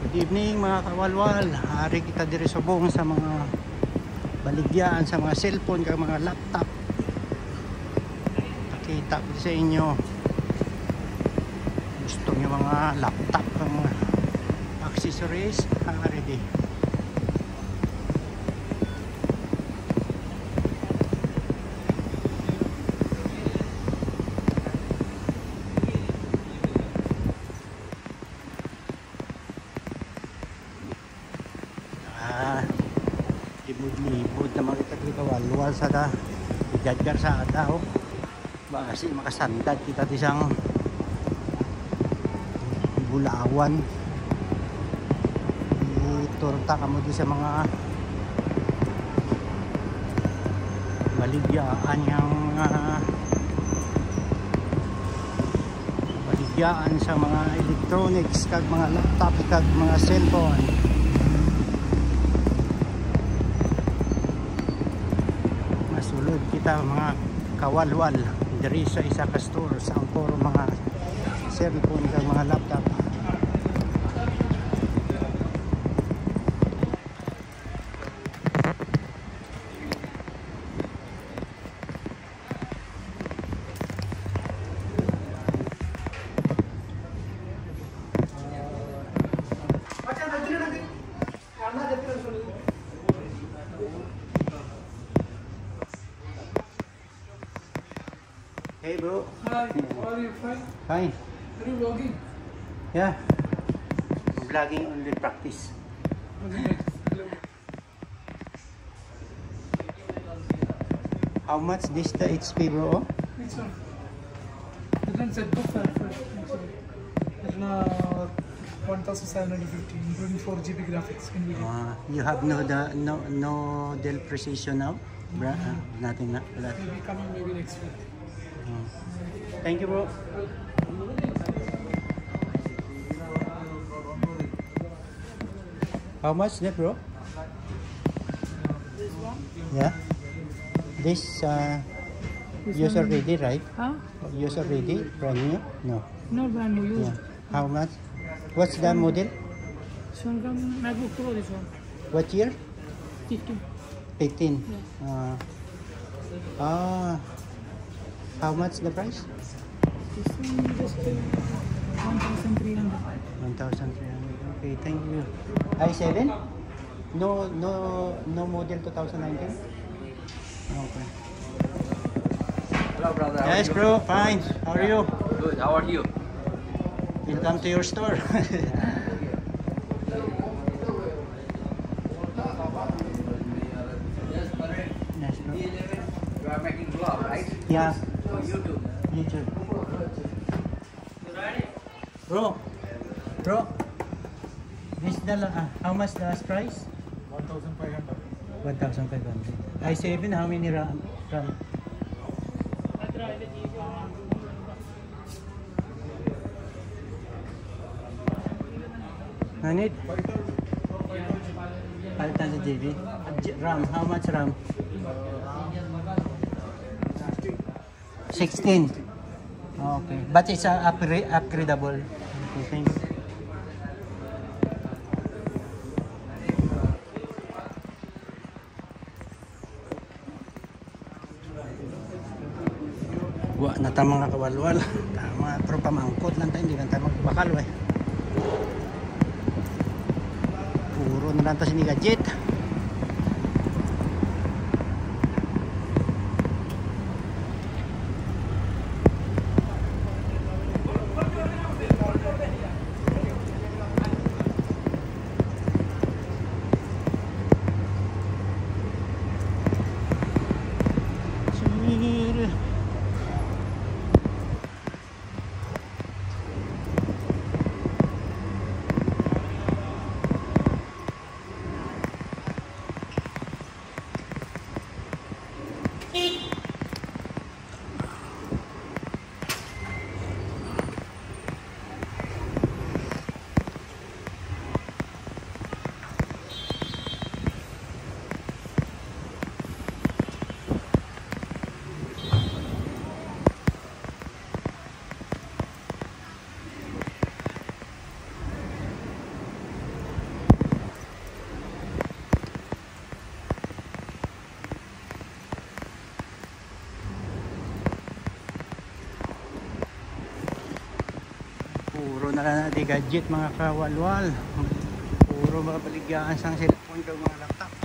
Good evening mga kawalwal. Hari kita diri subong sa mga baligyan, sa mga cellphone, kag mga laptop. Pakita ko sa inyo. Gusto niyo mga laptop, mga accessories, hari di. Libod na makita kita walwal sa da idadgar sa adaw ba kasi makasandad kita disang bulawan iturta kamo di sa mga baligyaan yang baligyaan sa mga electronics kag mga laptop kag mga cellphone. Sulod kita mga kawalwal diri sa isa ka store sa puro mga cellphone kag mga laptop. Hey bro. Hi, how are you? Fine? Fine. Are you vlogging? Yeah. Vlogging only practice. Hello. How much this the HP bro? Which one? You can set book first. It's 1750, including 4 GB graphics. You have no Dell Precision now? Nothing na. Maybe coming maybe next week. Thank you bro. How much that bro? This one? Yeah. This user ready, right? Huh? User ready, brand new? No. No brand new. Used. Yeah. How much? What's the model? This one come MacBook Pro. This one. What year? 15. 15. Yeah. How much the price? This one just 1,300. 1,300. Okay, thank you. i7? No model 2019? Okay. Hello brother. Yes bro, fine. How are you? Good. How are you? Welcome to your store. Yes, brother. Yes bro. You are making vlog, right? Yeah. On YouTube. YouTube. Bro, this the how much the last price? 1,500. 1,500. i7, how many RAM? Nanit? 500 GB. RAM, how much RAM? 16. Okay, but it's upgradable. Okay, thank you. Wa na ta mga kawalwal. Tama, pero pamangkot lang tayo, hindi lang tayo magbakal eh. Puro na lang tayo sini gadget. Puro na lang natin gadget mga kawalwal. Puro mga baligyan sang cellphone daw mga laptop.